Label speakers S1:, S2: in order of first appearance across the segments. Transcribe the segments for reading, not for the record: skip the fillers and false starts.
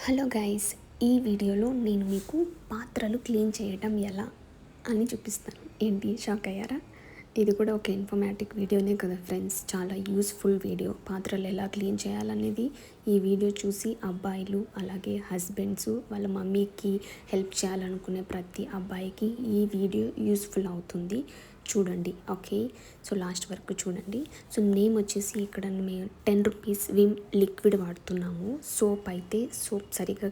S1: Hello guys, ఈ వీడియోలో నేను మీకు పాత్రలు క్లీన్ చేయడం ఎలా అని చూపిస్తాను. ఏంటి, షాక్ అయ్యారా? ఇది కూడా ఒక ఇన్ఫర్మేటివ్ వీడియోనే కదా ఫ్రెండ్స్, చాలా యూస్ఫుల్ వీడియో. పాత్రలు ఎలా క్లీన్ చేయాలనేది ఈ వీడియో చూసి అబ్బాయిలు అలాగే హస్బెండ్స్ వాళ్ళ మమ్మీకి హెల్ప్ చేయాలనుకునే ప్రతి అబ్బాయికి ఈ వీడియో యూస్ఫుల్ అవుతుంది. చూడండి, ఓకే? సో లాస్ట్ వరకు చూడండి. సో నేమ్ వచ్చేసి ఇక్కడ మేము 10 రూపీస్ విమ్ లిక్విడ్ వాడుతున్నాము. సోప్ అయితే సోప్ సరిగా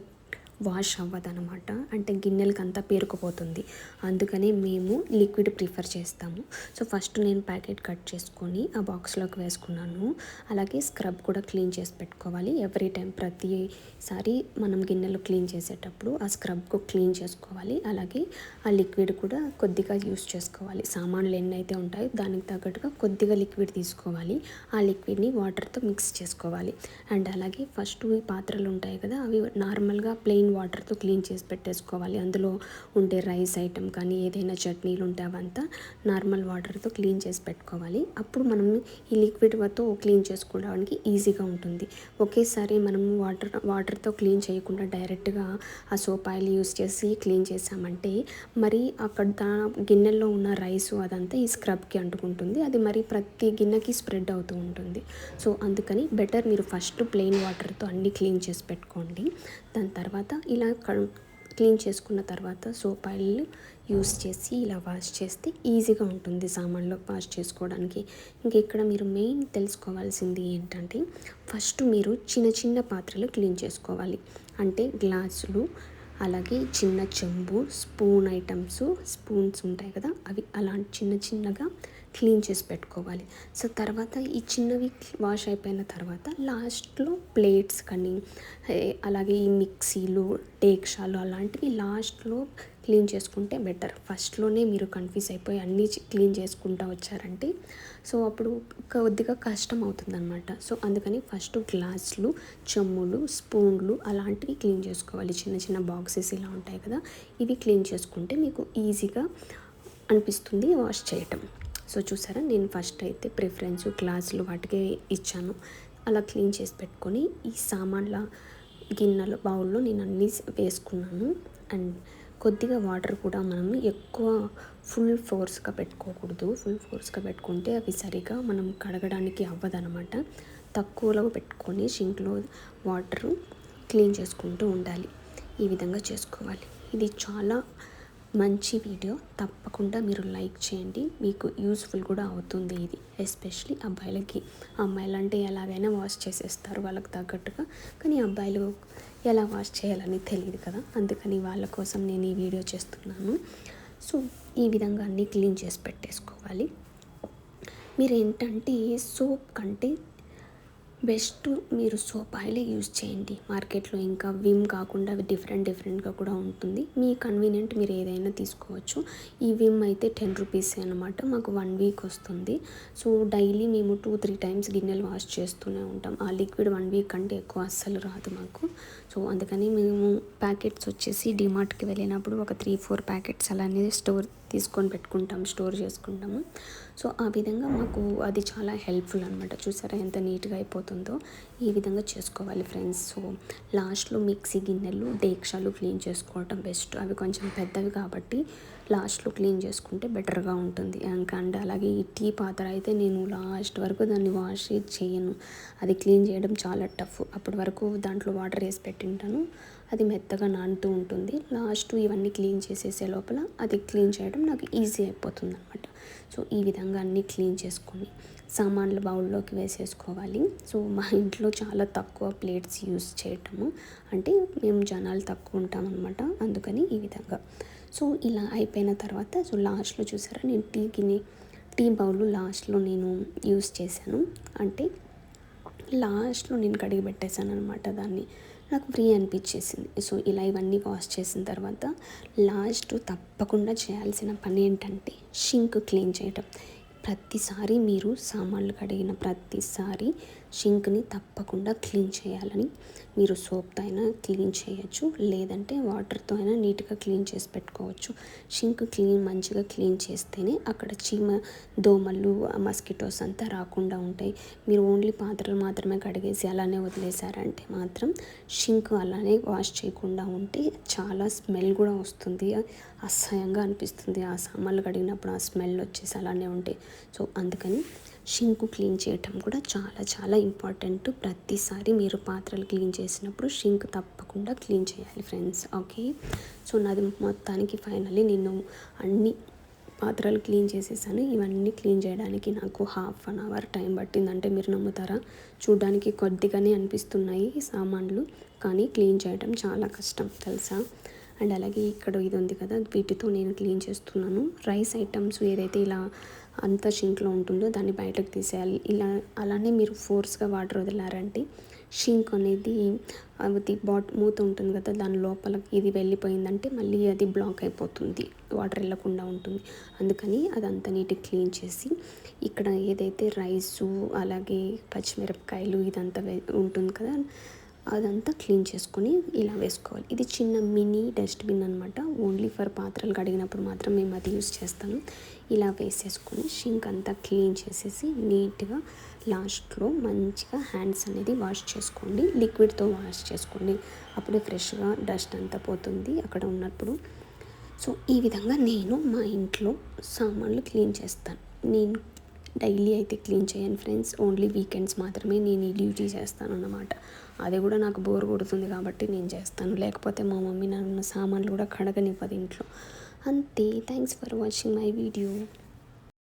S1: వాష్ అవ్వదనమాట, అంటే గిన్నెలకి అంతా పేరుకుపోతుంది. అందుకని మేము లిక్విడ్ ప్రిఫర్ చేస్తాము. సో ఫస్ట్ నేను ప్యాకెట్ కట్ చేసుకొని ఆ బాక్స్లోకి వేసుకున్నాను. అలాగే స్క్రబ్ కూడా క్లీన్ చేసి పెట్టుకోవాలి. ఎవ్రీ టైం ప్రతిసారి మనం గిన్నెలు క్లీన్ చేసేటప్పుడు ఆ స్క్రబ్కు క్లీన్ చేసుకోవాలి. అలాగే ఆ లిక్విడ్ కూడా కొద్దిగా యూస్ చేసుకోవాలి. సామాన్లు ఎన్నైతే ఉంటాయో దానికి తగ్గట్టుగా కొద్దిగా లిక్విడ్ తీసుకోవాలి. ఆ లిక్విడ్ని వాటర్తో మిక్స్ చేసుకోవాలి. అండ్ అలాగే ఫస్ట్ ఈ పాత్రలు ఉంటాయి కదా, అవి నార్మల్గా ప్లెయిన్ వాటర్తో క్లీన్ చేసి పెట్టేసుకోవాలి. అందులో ఉండే రైస్ ఐటమ్ కానీ ఏదైనా చట్నీలు ఉంటే అవంతా నార్మల్ వాటర్తో క్లీన్ చేసి పెట్టుకోవాలి. అప్పుడు మనం ఈ లిక్విడ్తో క్లీన్ చేసుకోవడానికి ఈజీగా ఉంటుంది. ఒకేసారి మనము వాటర్తో క్లీన్ చేయకుండా డైరెక్ట్గా ఆ సోప్ ఆయిల్ యూస్ చేసి క్లీన్ చేసామంటే మరి అక్కడ గిన్నెల్లో ఉన్న రైస్ అదంతా ఈ స్క్రబ్కి అంటుకుంటుంది. అది మరి ప్రతి గిన్నెకి స్ప్రెడ్ అవుతూ ఉంటుంది. సో అందుకని బెటర్ మీరు ఫస్ట్ ప్లెయిన్ వాటర్తో అన్నీ క్లీన్ చేసి పెట్టుకోండి. దాని తర్వాత ఇలా క్లీన్ చేసుకున్న తర్వాత సోప్ ఆయిల్ యూస్ చేసి ఇలా వాష్ చేస్తే ఈజీగా ఉంటుంది సామాన్లో వాష్ చేసుకోవడానికి. ఇంక ఇక్కడ మీరు మెయిన్ తెలుసుకోవాల్సింది ఏంటంటే, ఫస్ట్ మీరు చిన్న చిన్న పాత్రలు క్లీన్ చేసుకోవాలి. అంటే గ్లాసులు, అలాగే చిన్న చెంబు, స్పూన్ ఐటమ్స్, స్పూన్స్ ఉంటాయి కదా, అవి అలాంటి చిన్న చిన్నగా క్లీన్ చేసి పెట్టుకోవాలి. సో తర్వాత ఈ చిన్నవి వాష్ అయిపోయిన తర్వాత లాస్ట్లో ప్లేట్స్ కానీ అలాగే ఈ మిక్సీలు, డేక్షాలు అలాంటివి లాస్ట్లో క్లీన్ చేసుకుంటే బెటర్. ఫస్ట్లోనే మీరు కన్ఫ్యూజ్ అయిపోయి అన్నీ క్లీన్ చేసుకుంటూ వచ్చారంటే సో అప్పుడు కొద్దిగా కష్టం అవుతుందన్నమాట. సో అందుకని ఫస్ట్ గ్లాసులు, చెమ్ములు, స్పూన్లు అలాంటివి క్లీన్ చేసుకోవాలి. చిన్న చిన్న బాక్సెస్ ఇలా ఉంటాయి కదా, ఇవి క్లీన్ చేసుకుంటే మీకు ఈజీగా అనిపిస్తుంది వాష్ చేయటం. సో చూసారా, నేను ఫస్ట్ అయితే ప్రిఫరెన్స్ గ్లాసులు వాటికే ఇచ్చాను. అలా క్లీన్ చేసి పెట్టుకొని ఈ సామాన్ల గిన్నెలు బౌల్లో నేను అన్నీ వేసుకున్నాను. అండ్ కొద్దిగా వాటర్ కూడా మనం ఎక్కువ ఫుల్ ఫోర్స్గా పెట్టుకోకూడదు. ఫుల్ ఫోర్స్గా పెట్టుకుంటే అవి సరిగా మనం కడగడానికి అవ్వదనమాట. తక్కువలో పెట్టుకొని సింక్లో వాటర్ క్లీన్ చేసుకుంటూ ఉండాలి. ఈ విధంగా చేసుకోవాలి. ఇది చాలా మంచి వీడియో, తప్పకుండా మీరు లైక్ చేయండి. మీకు యూస్ఫుల్ కూడా అవుతుంది ఇది, ఎస్పెషలీ అబ్బాయిలకి. అమ్మాయిలు అంటే ఎలాగైనా వాష్ చేసేస్తారు వాళ్ళకి తగ్గట్టుగా, కానీ అబ్బాయిలు ఎలా వాష్ చేయాలని తెలియదు కదా, అందుకని వాళ్ళ కోసం నేను ఈ వీడియో చేస్తున్నాను. సో ఈ విధంగా అన్నీ క్లీన్ చేసి పెట్టేసుకోవాలి. మీరు ఏంటంటే సోప్ కంటే బెస్ట్ మీరు సోప్ ఆయిలే యూజ్ చేయండి. మార్కెట్లో ఇంకా విమ్ కాకుండా డిఫరెంట్గా కూడా ఉంటుంది. మీ కన్వీనియంట్ మీరు ఏదైనా తీసుకోవచ్చు. ఈ విమ్ అయితే 10 రూపీస్ అనమాట. మాకు 1 వీక్ వస్తుంది. సో డైలీ మేము 2-3 టైమ్స్ గిన్నెలు వాష్ చేస్తూనే ఉంటాం. ఆ లిక్విడ్ 1 వీక్ కంటే ఎక్కువ అస్సలు రాదు మాకు. సో అందుకని మేము ప్యాకెట్స్ వచ్చేసి డిమార్ట్కి వెళ్ళినప్పుడు ఒక 3-4 ప్యాకెట్స్ అలానే స్టోర్ చేసుకుంటాము. సో ఆ విధంగా మాకు అది చాలా హెల్ప్ఫుల్ అనమాట. చూసారా ఎంత నీట్గా అయిపోతుందో. ఈ విధంగా చేసుకోవాలి ఫ్రెండ్స్. సో లాస్ట్లో మిక్సీ గిన్నెలు, డేక్షాలు క్లీన్ చేసుకోవటం బెస్ట్. అవి కొంచెం పెద్దవి కాబట్టి లాస్ట్లో క్లీన్ చేసుకుంటే బెటర్గా ఉంటుంది. అండ్ అలాగే ఈ టీ పాత్ర అయితే నేను లాస్ట్ వరకు దాన్ని వాష్ చేయను. అది క్లీన్ చేయడం చాలా టఫ్. అప్పటి వరకు దాంట్లో వాటర్ వేసి పెట్టింటాను, అది మెత్తగా నానుతూ ఉంటుంది. లాస్ట్ ఇవన్నీ క్లీన్ చేసేసే లోపల అది క్లీన్ చేయడం నాకు ఈజీ అయిపోతుంది అనమాట. సో ఈ విధంగా అన్నీ క్లీన్ చేసుకొని సామాన్లు బౌల్లోకి వేసేసుకోవాలి. సో మా ఇంట్లో చాలా తక్కువ ప్లేట్స్ యూస్ చేయటము, అంటే మేము జనాలు తక్కువ ఉంటాం అనమాట, అందుకని ఈ విధంగా. సో ఇలా అయిపోయిన తర్వాత సో లాస్ట్లో చూసారా, నేను టీ బౌల్ లాస్ట్లో నేను యూస్ చేశాను. అంటే లాస్ట్లో నేను కడిగి పెట్టేశాను అనమాట దాన్ని. నాకు ఫ్రీ అనిపించేసింది. సో ఇలా ఇవన్నీ వాష్ చేసిన తర్వాత లాస్ట్ తప్పకుండా చేయాల్సిన పని ఏంటంటే షింక్ క్లీన్ చేయటం. ప్రతిసారి మీరు సామాన్లు కడిగిన ప్రతిసారి షింక్ని తప్పకుండా క్లీన్ చేయాలని. మీరు సోప్తో అయినా క్లీన్ చేయొచ్చు, లేదంటే వాటర్తో అయినా నీట్గా క్లీన్ చేసి పెట్టుకోవచ్చు. షింక్ మంచిగా క్లీన్ చేస్తేనే అక్కడ చీమ, దోమలు, మస్కిటోస్ అంతా రాకుండా ఉంటాయి. మీరు ఓన్లీ పాత్రలు మాత్రమే కడిగేసి అలానే వదిలేశారంటే మాత్రం షింక్ అలానే వాష్ చేయకుండా ఉంటే చాలా స్మెల్ కూడా వస్తుంది, అసహ్యంగా అనిపిస్తుంది. ఆ సామాన్లు కడిగినప్పుడు ఆ స్మెల్ వచ్చేసి అలానే ఉంటాయి. సో అందుకని షింక్ క్లీన్ చేయటం కూడా చాలా చాలా ఇంపార్టెంట్. ప్రతిసారి మీరు పాత్రలు క్లీన్ చేసినప్పుడు షింక్ తప్పకుండా క్లీన్ చేయాలి ఫ్రెండ్స్. ఓకే, సో నాది మొత్తానికి ఫైనల్లీ నేను అన్ని పాత్రలు క్లీన్ చేసేసాను. ఇవన్నీ క్లీన్ చేయడానికి నాకు 1/2 అవర్ టైం పట్టింది. అంటే మీరు నమ్ముతారా, చూడడానికి కొద్దిగానే అనిపిస్తున్నాయి సామాన్లు, కానీ క్లీన్ చేయడం చాలా కష్టం తెలుసా. అండ్ అలాగే ఇక్కడ ఇది ఉంది కదా, వీటితో నేను క్లీన్ చేస్తున్నాను. రైస్ ఐటమ్స్ ఏదైతే ఇలా అంత షింక్లో ఉంటుందో దాన్ని బయటకు తీసేయాలి. అలానే మీరు ఫోర్స్గా వాటర్ వదిలారంటే షింక్ అనేది అది మూత ఉంటుంది కదా, దాని లోపలికి ఇది వెళ్ళిపోయిందంటే మళ్ళీ అది బ్లాక్ అయిపోతుంది, వాటర్ వెళ్ళకుండా ఉంటుంది. అందుకని అదంతా నీట్గా క్లీన్ చేసి ఇక్కడ ఏదైతే రైసు అలాగే పచ్చిమిరపకాయలు ఇదంతా ఉంటుంది కదా, అదంతా క్లీన్ చేసుకొని ఇలా వేసుకోవాలి. ఇది చిన్న మినీ డస్ట్బిన్ అనమాట, ఓన్లీ ఫర్ పాత్రలు కడిగినప్పుడు మాత్రం మేము అది యూస్ చేస్తాము. ఇలా వేసేసుకొని షింక్ అంతా క్లీన్ చేసేసి నీట్గా లాస్ట్లో మంచిగా హ్యాండ్స్ అనేది వాష్ చేసుకోండి. లిక్విడ్తో వాష్ చేసుకోండి, అప్పుడే ఫ్రెష్గా డస్ట్ అంతా పోతుంది అక్కడ ఉన్నప్పుడు. సో ఈ విధంగా నేను మా ఇంట్లో సామాన్లు క్లీన్ చేస్తాను. నేను డైలీ అయితే క్లీన్ చేయను ఫ్రెండ్స్, ఓన్లీ వీకెండ్స్ మాత్రమే నేను ఈ డ్యూటీ చేస్తాను అన్నమాట. అది కూడా నాకు బోర్ కొడుతుంది కాబట్టి నేను చేస్తాను, లేకపోతే మా మమ్మీ నన్ను సామాన్లు కూడా కడగనివ్వదు ఇంట్లో. అంతే. Thanks for watching my video.